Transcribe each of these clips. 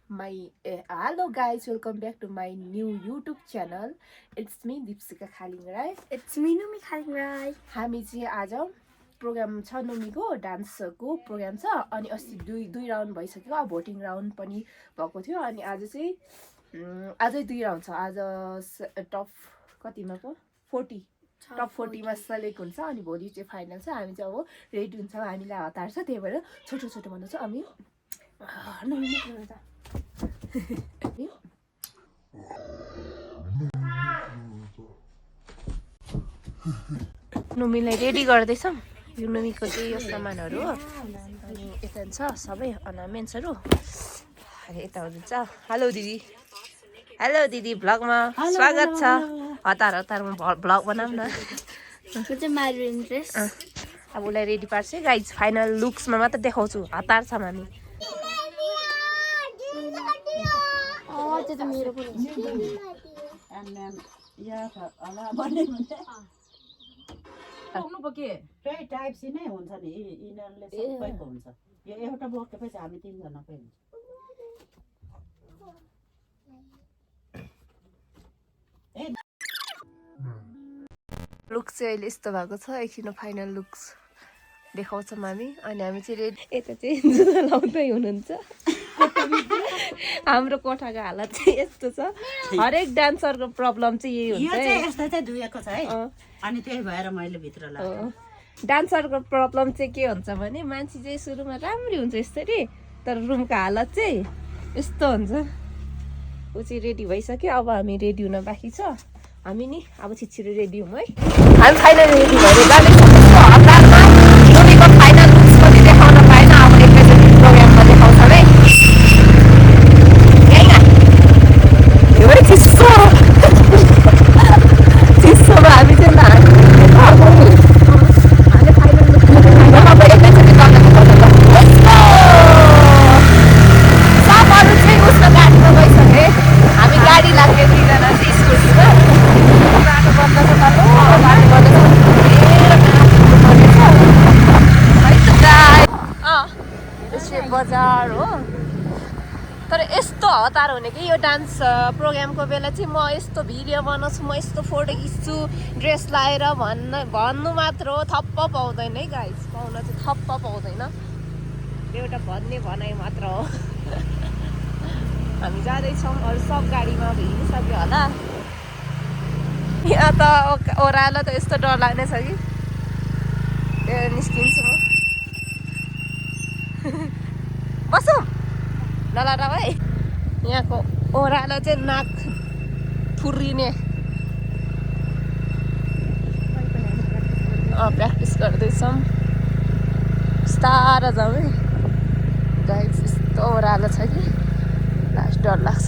hello guys, welcome back to my new YouTube channel. It's me Deepsika Khalingrai. It's me Numi Khalingrai. हामी चाहिँ आज programme छ नुमीको डान्सको programme छ अनि अस्ति दुई राउन्ड भइसक्यो अब भोटिङ राउन्ड पनि भएको थियो अनि आज चाहिँ अझै दुई राउन्ड छ आज टप कतिमा पो 40 टप 40 मा सेलेक्ट हुन्छ अनि भोलि चाहिँ फाइनल छ हामी चाहिँ अब रेडी हुन्छ हामीलाई हतार छ त्यही भएर छोटो छोटो भन्नु छ हामी नुमीलाई रेडी गर्दैछौँ यो नुमीको चाहिँ यो सामानहरू हो अनि यता छ सबै अर्नामेन्ट्सहरू अनि यता हुनुहुन्छ हेलो दिदी भ्लगमा स्वागत छ हतारमा भ्लग बनाऊँ न अब उसलाई रेडी पार्छ है गाइज फाइनल लुक्समा मात्र देखाउँछु हतार छौँ हामी त्यही टाइप सी नै हुन्छ नि यिनीहरूले सबैको हुन्छ यो एउटा बोकेपछि हामी तीनजनाकै हुन्छ लुक्स चाहिँ अहिले यस्तो भएको छ एकछिन फाइनल लुक्स देखाउँछौँ हामी अनि हामी चाहिँ रेडी यता चाहिँ जुत्ता लाउँदै हुनुहुन्छ हाम्रो कोठाको हालत चाहिँ यस्तो छ हरेक डान्सरको प्रब्लम चाहिँ यही हुन्छ यस्तो चाहिँ धुएको छ है अनि त्यही भएर मैले भित्र लाग्यो डान्सरको प्रब्लम चाहिँ के हुन्छ भने मान्छे चाहिँ सुरुमा राम्रै हुन्छ यसरी तर रुमको हालत चाहिँ यस्तो हुन्छ ऊ चाहिँ रेडी भइसक्यो अब हामी रेडी हुन बाँकी छ हामी नि अब छिटो रेडी हौँ है हामी फाइनल रेडी भएर जाँदैछौँ हतारमा नुमीको फाइनल लुक्स पनि देखाउन पाएन अब एकैचोटि प्रोग्राममा देखाउँछौँ है चिसोमा हामी चाहिँ बजार हो तर यस्तो हतार हुने कि यो डान्स प्रोग्रामको बेला चाहिँ म यस्तो भिडियो बनाउँछु म यस्तो फोटो खिच्छु ड्रेस लाएर भन्नु मात्र हो थप्प पाउँदैन है गाइस पाउन चाहिँ थप्प पाउँदैन एउटा भन्ने भनाइ मात्र हो हामी जाँदैछौँ अरू सब गाडीमा हिँडिसक्यो होला यहाँ त ओह्रालो त यस्तो डर लाग्ने छ कि निस्किन्छु म बसौँ नलरा है यहाँको ओह्रालो चाहिँ नाक फुर्रिने प्र्याक्टिस गर्दैछौँ बिस्तारो जाउँ है गाइस यस्तो ओह्रालो छ कि लास्ट डर लाग्छ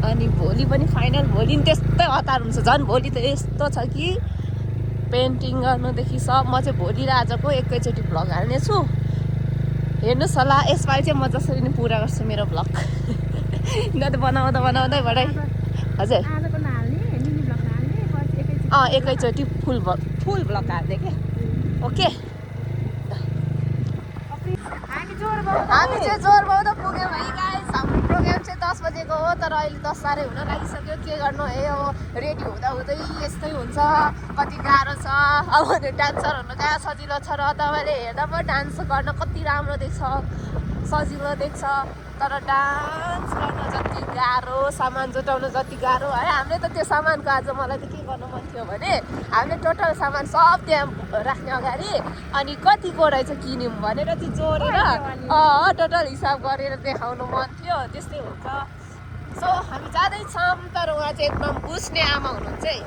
अनि भोलि पनि फाइनल भोलि नि त्यस्तै हतार हुन्छ झन् भोलि त यस्तो छ कि पेन्टिङ गर्नुदेखि सब म चाहिँ भोलि र आजको एकैचोटि भ्लग हाल्नेछु हेर्नुहोस् होला यसपालि चाहिँ म जसरी नै पुरा गर्छु मेरो भ्लग न त बनाउँदै बढाइ हजुर एकैचोटि फुल भ्लग हाल्ने क्या ओके हामी चाहिँ जोरबाउँदा पुग्यौँ है गाइस हाम्रो प्रोग्राम चाहिँ 10 बजेको हो तर अहिले 10 साह्रै हुन लागिसक्यो के गर्नु है अब रेडी हुँदै यस्तै हुन्छ कति गाह्रो छ अब डान्सर हुनु कहाँ सजिलो छ र तपाईँले हेर्दा पनि डान्स गर्न कति राम्रो देख्छ सजिलो देख्छ तर डान्स गर्न जति गाह्रो सामान जुटाउनु जति गाह्रो है हामीले त त्यो सामानको आज मलाई त के गर्नु मन थियो भने हामीले टोटल सामान सब त्यहाँ राख्ने अगाडि अनि कतिको रहेछ किन्यौँ भनेर चाहिँ जोडेर टोटल हिसाब गरेर देखाउनु मन थियो त्यस्तै हुन्छ सो हामी जाँदैछौँ तर उहाँ चाहिँ एकदम बुझ्ने आमा हुनुहुन्छ है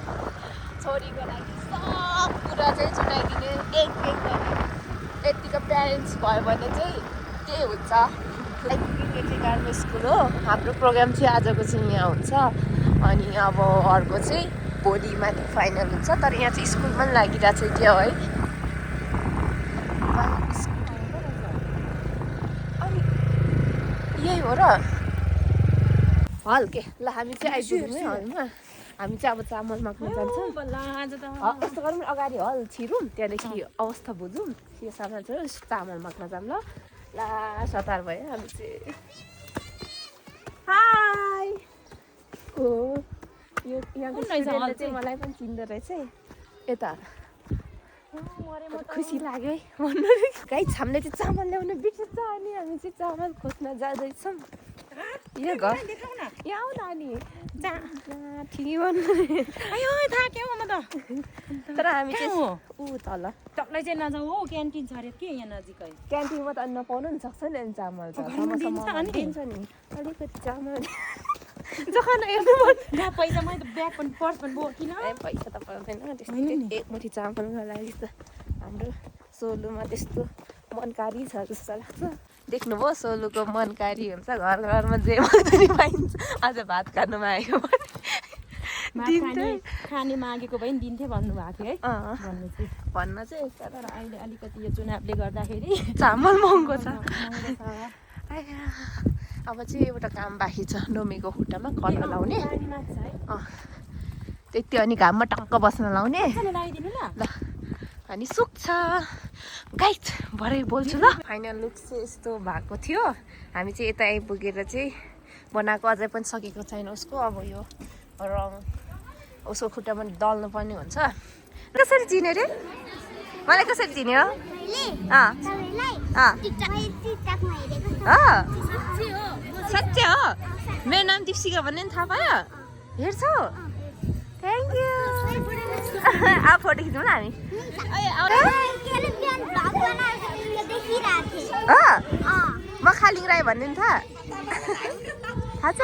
छोरीको लागि सब कुरा चाहिँ जुटाइदिने एक गरेर यतिको प्यारेन्ट्स भयो भने चाहिँ के हुन्छ लाइक यो चाहिँ गार्मेन्ट स्कुल हो हाम्रो प्रोग्राम चाहिँ आजको चाहिँ यहाँ हुन्छ अनि अब अर्को चाहिँ भोलि माथि फाइनल हुन्छ तर यहाँ चाहिँ स्कुल पनि लागिरहेको छ क्या है अनि यही हो र हल के ल हामी चाहिँ आइपुग्यौँ है हलमा हामी चाहिँ अब चामल माग्न जान्छौँ यस्तो गरौँ अगाडि हल छिरौँ त्यहाँदेखि अवस्था बुझौँ के सामान छ चामल माग्न जाऊँ ल ला सतार भयो हामी चाहिँ यहाँको कुन रहेछ स्टुडेन्टले हल चाहिँ चाहिँ? मलाई पनि चिन्दो रहेछ है यता खुसी लाग्यो है भन्नु गाइस हामीले चाहिँ चामल ल्याउनु बिर्सेछ अनि हामी चाहिँ चामल खोज्न जाँदैछौँ यो घर यहाँ आऊ न अनि ठिकै भन्नु आयो थाहा के हो म त तर हामी चाहिँ हो ऊ तल टक्लै चाहिँ नजाऊ हो क्यान्टिन छ अरे के यहाँ नजिकै क्यान्टिनमा त अन्न पाउनु नि सक्छ नि अनि चामल त घरमा दिन्छ अनि? दिन्छ नि अलिकति चामल जखान हेर्नु पर्छ ला पैसा मैले त ब्याग पनि पर्स पनि बोकिन ए पैसा त पाउँदैन होइन त्यस्तो नि। एक मुठी चामलको लागि त हाम्रो सोलुमा त्यस्तो मनकारी छ जस्तो लाग्छ देख्नुभयो सोलुको मनकारी हुन्छ घर घरमा जे पनि पाइन्छ आज भात खानुमा आएको खाने मागेको भए नि दिन्थे भन्नुभएको थियो है भन्नु चाहिँ भन्न चाहिँ तर अहिले अलिकति यो चुनावले गर्दाखेरि चामल महँगो छ महँगो छ। आया, अब चाहिँ एउटा काम बाँकी छ नोमीको खुट्टामा कल्लो लाउने पानी माग्छ है त्यति अनि घाममा टक्क बस्न लाउने चलो लगाइदिनु ल ल अनि सुक्छ गाइड भरे बोल्छु ल फाइनल लुक चाहिँ यस्तो भएको थियो हामी चाहिँ यता आइपुगेर चाहिँ बनाएको अझै पनि सकेको छैन उसको अब यो रङ उसको खुट्टामा दल्नु पर्ने हुन्छ कसरी चिन्यो रे मलाई कसरी चिन्यो सच्चै हो मेरो नाम दिप्सिका भन्ने नि थाहा पायो हेर्छौ थ्याङ्क यू अब फोटो खिच्यौँ ल हामी म खालिङ राई भन्ने नि थाहा छ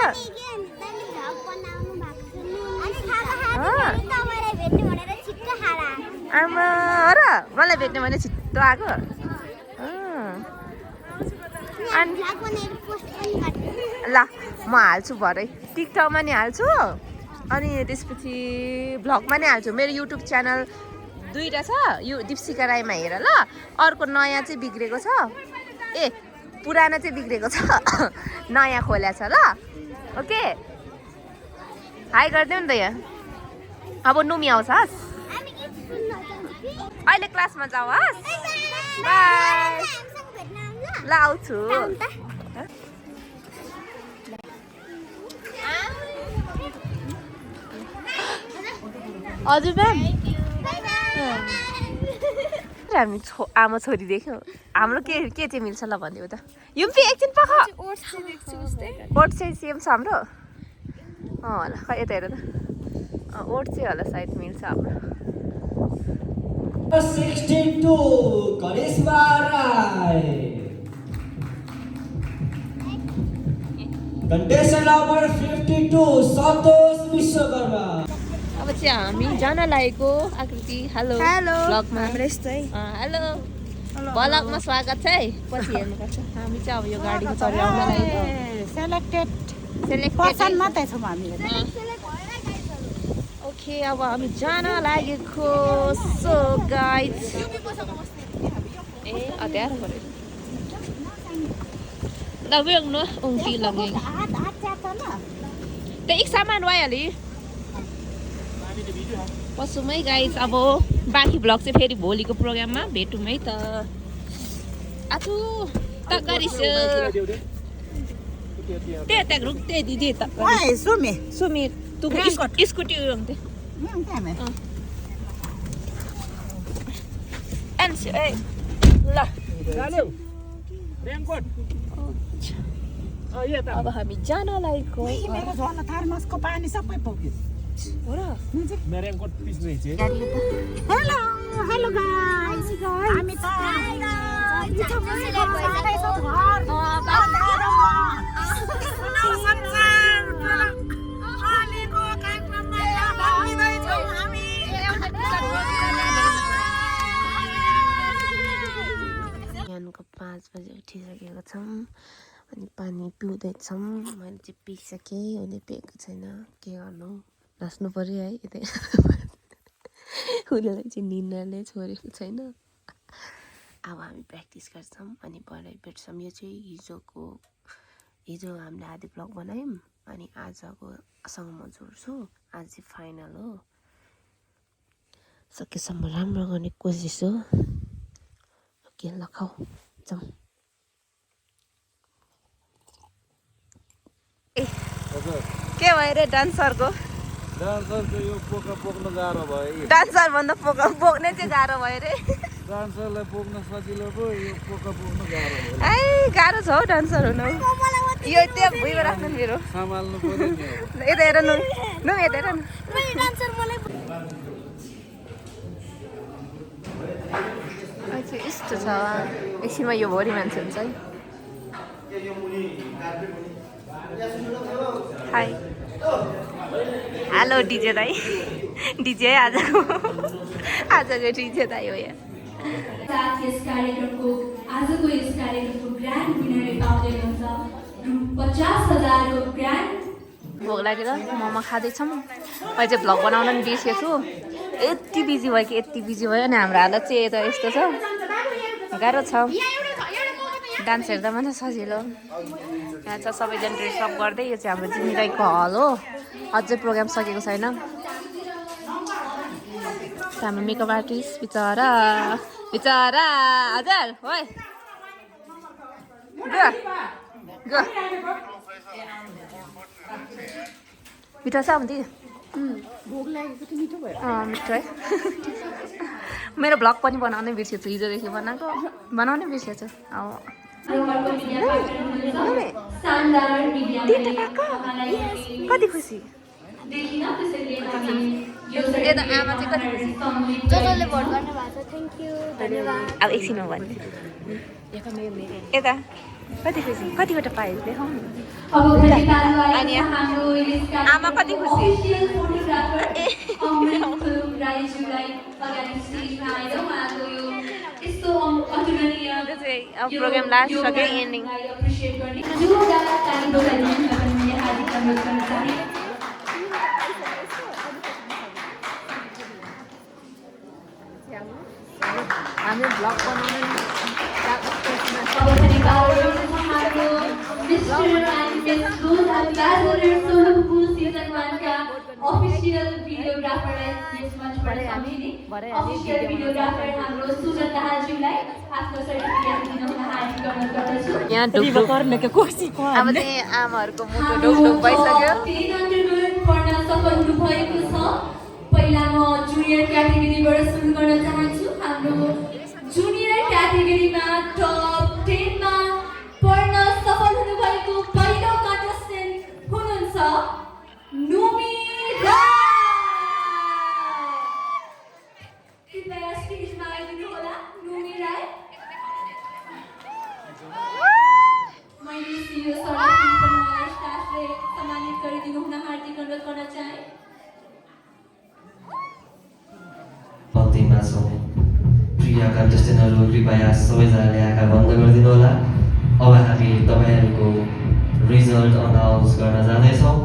आमा र मलाई भेट्ने भने छिट्टो आएको ल म हाल्छु भरे टिकटकमा नि हाल्छु अनि त्यसपछि भ्लगमा नै हाल्छु मेरो युट्युब च्यानल दुईवटा छ यो दिप्सिका राईमा हेर ल अर्को नयाँ चाहिँ बिग्रेको छ ए पुरानो चाहिँ बिग्रेको छ नयाँ खोल्या छ ल ओके हाई गरिदेऊ नि त यहाँ अब नुमी आउँछ हस् अहिले क्लासमा जाऊ हस् बाई ल आउँछु हजुर म्याम हामी आमा छोरी देख्यौँ हाम्रो के चाहिँ मिल्छ ल भनिदियो त यो पनि एकछिन पख ओट चाहिँ सेम छ हाम्रो होला खै यता हेर त ओट चाहिँ होला सायद मिल्छ हाम्रो 62 करिश्मा राय contestant number 52 सन्तोष विश्वकर्मा अब चाहिँ हामी जान लागेको आकृति हेलो ब्लगमा हेलो ब्लगमा स्वागत छ है पछि हेर्नुपर्छ हामी चाहिँ अब यो गाडीको चढाउन लागेको सेलेक्टेड पर्सन मात्रै छौँ हामी ओके अब हामी जान लागेको सो गाइज ए अध्यारो पऱ्यो लगभग न ऊँची लगे तो एक सामान वाइहाल्यो पशुमै गाइज अब बाँकी भ्लग चाहिँ फेरि भोलिको प्रोग्राममा भेटौँ है त आफू त गरिसो त्यहाँ रुक त्यही दिदी त सुमी तुको स्कुटी उयो ए ल अब हामी जान लागेको थर्मसको पानी सबै पुग्यो हो र हेलो गाइस हामी त बिहानको 5 बजे उठिसकेको छौँ अनि पानी पिउँदैछौँ मैले चाहिँ पिइसकेँ उसले पिएको छैन के गर्नु नाच्नु पऱ्यो है यतै उसलाई चाहिँ निन्द्राले छोडेको छैन अब हामी प्र्याक्टिस गर्छौँ अनि भरे भेट्छौँ यो चाहिँ हिजो हामीले आधी ब्लग बनायौँ अनि आजकोसँग म जोड्छु आज चाहिँ फाइनल हो सकेसम्म राम्रो गर्ने कोसिस हो के लखाऊ जाउँ ए के भयो रे डान्सरको डान्सरको यो पोका पोक्न गाह्रो भयो डान्सर भन्दा बोक्ने चाहिँ गाह्रो भयो रे डान्सरलाई पोक्न सजिलो पो यो पोका पोक्न गाह्रो भयो ए गाह्रो छ हौ डान्सर हुनु यो त्यहाँ भुइँमा राख्नु नि मेरो सम्हाल्नु पर्यो नि यता हेर नु यता हेर न अच्छा यस्तो छ एकछिनमा यो भोलि मान्छे हुन्छ है हाई हेलो डिजे दाई डिजे आजको डिजे दाई हो यहाँ यस कार्यक्रमको आजको यस कार्यक्रमको ग्रान्ड विनर पाउँदै हुन्छ रु 50,000 को ग्रान्ड भोक लागेर मोमो खाँदैछौँ मैले चाहिँ भ्लग बनाउन नि बिर्सेको छु यति बिजी भयो कि यति बिजी भयो अनि हाम्रो हालत चाहिँ यता यस्तो छ गाह्रो छ डान्स हेर्दा मात्रै सजिलो यहाँ छ सबैजना ड्रेसअप गर्दै यो चाहिँ हाम्रो जिम्मेदारीको हल हो अझै प्रोग्राम सकेको छैन हाम्रो मेकअप आर्टिस्ट बिचरा हजुर होइ गो मिठो छ आउँदै भोक लागेको थियो मिठो भयो मिठो है मेरो भ्लग पनि बनाउनै बिर्सेछु हिजोदेखि बनाउनै बिर्सेछु कति खुसी यता आमा चाहिँ कति खुसी जसले भोट गर्ने भएको छ थ्याङ्क यू धन्यवाद अब एकछिनमा भन्ने यता कति खुसी कतिवटा पायो देखाउनु अनि आमा कति खुसी प्रोग्राम लास्ट सक्यो एन्डिङ हामी भ्लग बनाउनु official videographer यस मञ्चबाट सम्झिने official videographer हाम्रो सुजन दाहालज्यूलाई आफ्नो सर्टिफिकेट दिन हार्दिक अनुरोध गर्दछु यहाँ ढुकढुक गर्नेको कोसिसको अब चाहिँ आमाहरूको मुटु ढुकढुक भइसक्यो अन्डरग्राड पढ्न सफल हुनुभएको छ पहिला म जुनियर क्याटेगोरीबाट सुरु गर्न चाहन्छु हाम्रो जुनियर क्याटेगोरीमा टप 10 मा पढ्न सफल हुनुभएको पहिलो कन्टेस्टेन्ट हुनुहुन्छ नुमी राई कृपया स्टेजमा आइदिनु होला नुमी राई मैले सियो सर्टिफिकेट स्टाफले सम्मानित गरिदिनु हुन हार्दिक अनुरोध गर्न चाहे पत्तीमा छौँ प्रिय कन्टेस्टेन्टहरू कृपया सबैजनाले आँखा बन्द गरिदिनु होला अब हामी तपाईँहरूको रिजल्ट अनाउन्स गर्न जाँदैछौँ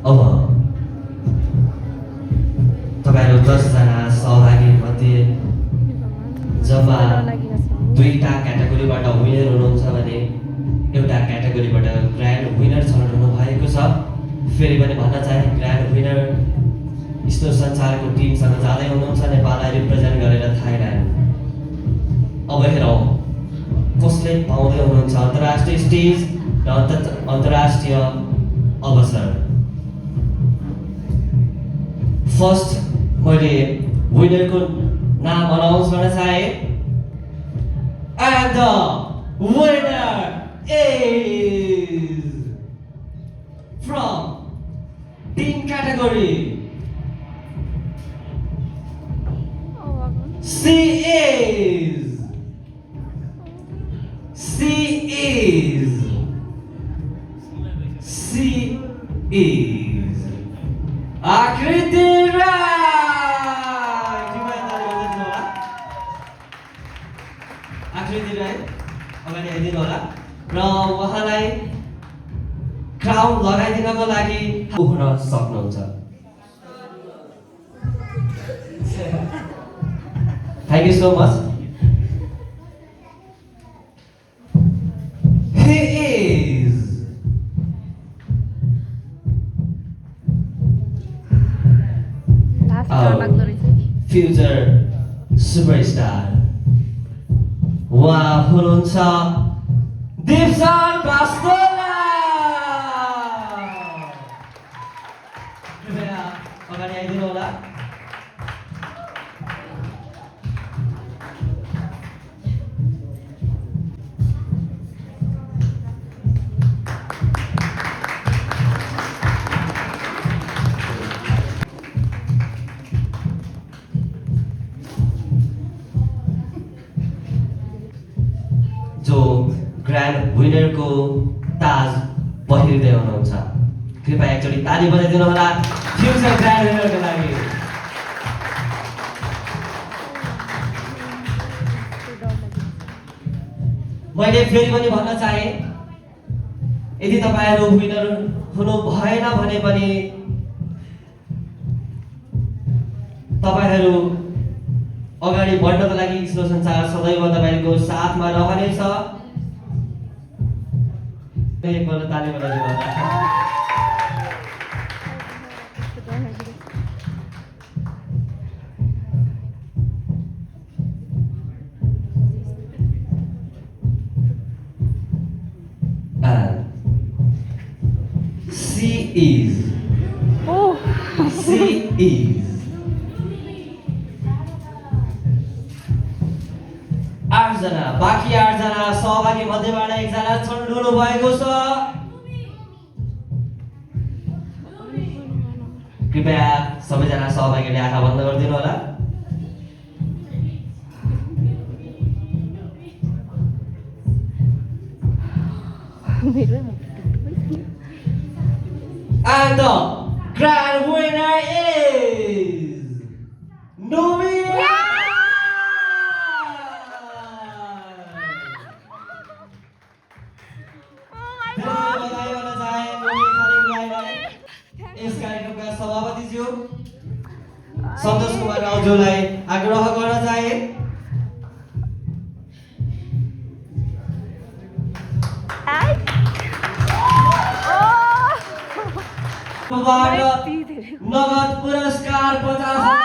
अब तपाईँहरू 10 जना सहभागी मध्ये जम्मा 2टा क्याटेगोरीबाट विनर हुनुहुन्छ भने एउटा क्याटेगोरीबाट ग्रान्ड विनर छनौट हुनुभएको छ फेरि पनि भन्न चाहे ग्रान्ड विनर यस्तो संसारको टिमसँग जाँदै हुनुहुन्छ नेपाललाई रिप्रेजेन्ट गरेर थाइल्यान्ड अब हेरौँ कसले पाउँदै हुनुहुन्छ अन्तर्राष्ट्रिय स्टेज र अन्तर्राष्ट्रिय अवसर फर्स्ट मैले विनरको नाम अनाउन्स गर्न चाहे and the winner is from team category She is Akriti Rai. आकृति राई अगाडि आइदिनु होला र उहाँलाई क्राउन लगाइदिनको लागि उफ्न सक्नुहुन्छ thank you so much He is future superstar उहाँ हुनुहुन्छ दिपसन पास्टोला डायमन्डको ताज पहिर्दै हुनुहुन्छ। कृपया एकचोटि ताली बजाइदिनु होला फ्युचर ग्रान्ड विनरको लागि। मैले फेरि पनि भन्न चाहे यदि तपाईँहरू विनर हुनु भएन भने पनि तपाईँहरू अगाडि बढ्नको लागि स्लो संसार सदैव तपाईँको साथमा रहनेछ। एकपल्ट ताली बजाइदिनु होला। She is. आठजना बाँकी 8 जना सहभागी मध्येबाट एकजना छनौट भएको छ। कृपया सबैजना सहभागीले आँखा बन्द गरिदिनु होला। And the grand winner is Nomi. यस कार्यक्रमका सभापतिज्यू सन्तोष कुमार राउज्यूलाई आग्रह गर्न चाहे। नगद पुरस्कार 50,000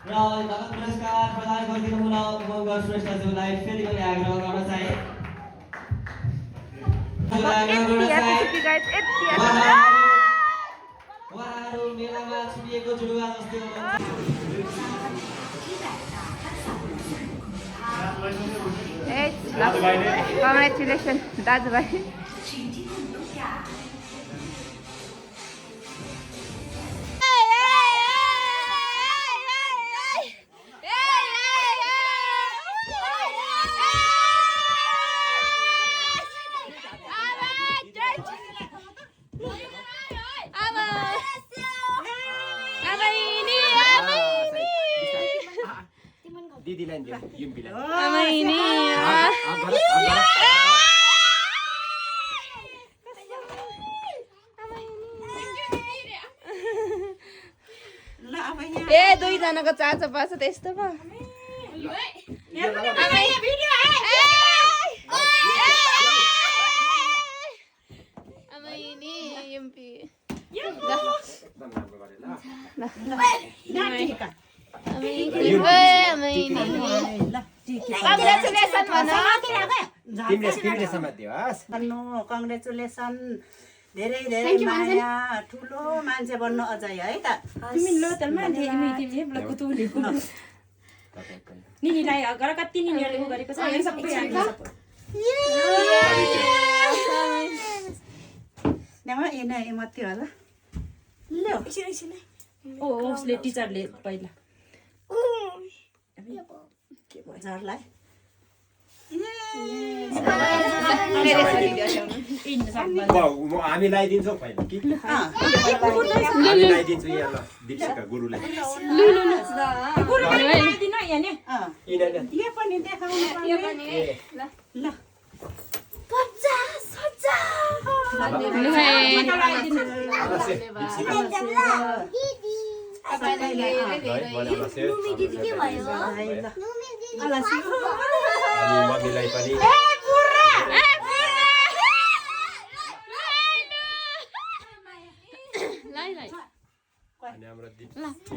र नगद पुरस्कार प्रदान गरिदिनु हुन मङ्गल श्रेष्ठज्यूलाई फेरि पनि आग्रह गर्न चाहे। उहाँहरू मेलामा छुटिएको जुडुवा जस्तै हुनुहुन्छ। कङ्ग्रेचुलेसन दाजुभाइ। दिदीलाई दियो युम्पीलाई ए दुईजनाको चाचो पाछ त्यस्तो पो। कङ्ग्रेचुलेसन धेरै धेरै माया ठुलो मान्छे बन्नु अझै है त। निनीलाई घर कति निनीहरूले गरेको छ यो सबै मात्रै होला ओ उसले टिचरले पहिला झरलाई हामी लगाइदिन्छौँ पहिला कि हामी लगाइदिन्छु यहाँ दिपशिखा गुरुलाई मम्मीलाई पनि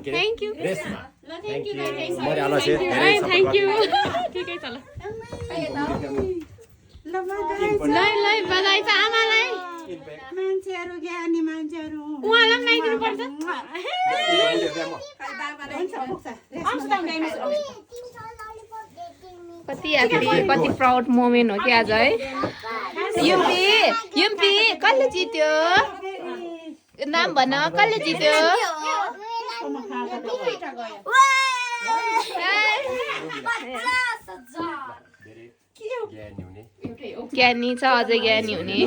थ्याङ्क यू बधाई छ आमालाई। मान्छेहरू ज्ञानी मान्छेहरू उहाँलाई पनि ल्याइदिनु पर्छ। कति ह्याप्पी कति प्राउड मोमेन्ट हो कि आज है। युम्पी कसले जित्यो नाम भन कसले जित्यो? ज्ञानी हुने ज्ञानी छ अझै ज्ञानी हुने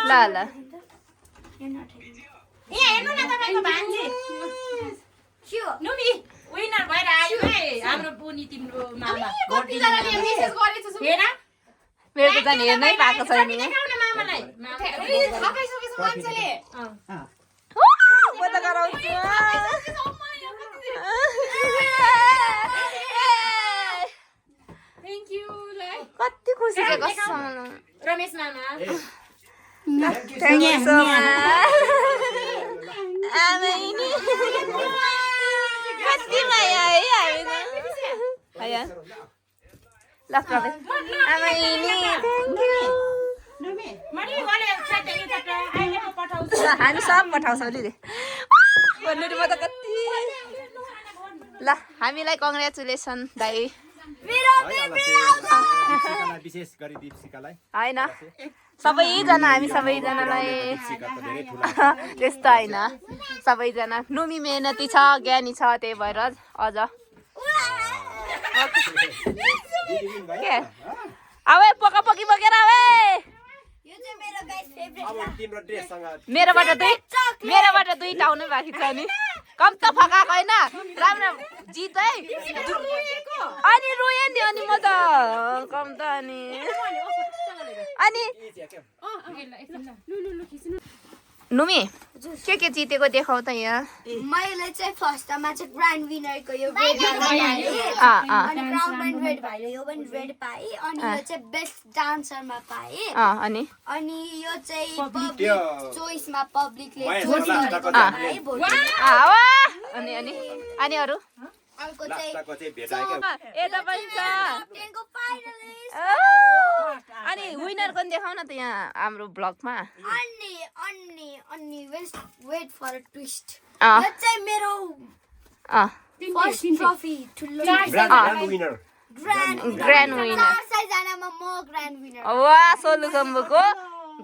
ल ल विनर भएर आयो है हाम्रो बुनी तिम्रो मामा मेरो त झन् हेर्नै पाएको छैन नि मामालाई म त गराउँछु थ्याङ्क यू कति खुसी छ कसम रमेश मामा थ्याङ्क यू सो मच आमाइनी कति माया है हामी त आया ल प्रवेश आमाइनी थ्याङ्क यू ल हामी सब पठाउँछौँ नि भन्नु नि म त कति ल हामीलाई कङ्ग्रेचुलेसन दाइ विशेष गरी दीपशिकालाई होइन सबैजना हामी सबैजनालाई त्यस्तो होइन सबैजना नुमी मेहनती छ ज्ञानी छ त्यही भएर अझ के अब पकापकी बोकेर अब मेरोबाट दुईटा आउनु बाँकी छ नि कम त फकाएको होइन राम्रो जित है अनि रोएँ नि अनि म त कम त अनि नुमी के जितेको देखाउ त यहाँ मैले चाहिँ फर्स्टमा चाहिँ ग्रान्ड विनरको यो रेड अनि ब्राउन रेड भयो यो पनि रेड पाएँ अनि यो चाहिँ बेस्ट डान्सरमा पाएँ अनि यो चाहिँ पब्लिक चोइसमा पब्लिकले अनि अरू अर्को चाहिँ यता पनि छ अनि विनरको पनि देखाउ न त यहाँ हाम्रो ब्लगमा अनि वेट फर अ ट्विस्ट यो चाहिँ मेरो फर्स्ट ट्रफी ठुलो ग्रान्ड विनर ग्रान्ड विनर 4 जनामा म ग्रान्ड विनर वा सोलुखम्बुको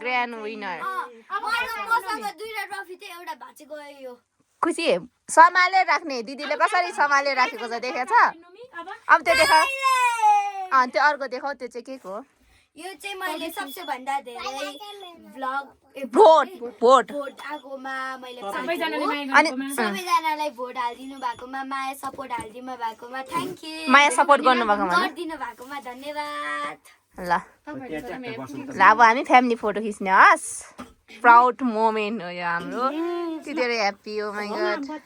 ग्रान्ड विनर मसँग दुईटा ट्रफी थियो एउटा भाँची गयो खुसी सम्हालेर राख्ने दिदीले कसरी सम्हालेर राखेको छ देखेको छ अब त्यो देखाऊ त्यो अर्को देखाऊ त्यो चाहिँ के को यो चाहिँ मैले सबसे भन्दा धेरै भ्लग भोट आगोमा मैले अनि सबैजनालाई भोट हालिदिनु भएकोमा माया सपोर्ट हालिदिनु भएकोमा थ्याङ्क यू माया सपोर्ट गर्नु भएकोमा गरिदिनु भएकोमा धन्यवाद ल अब हामी फ्यामिली फोटो खिच्ने हस् प्राउड मोमेन्ट हो यो हाम्रो यति धेरै ह्याप्पी हो माइ गॉड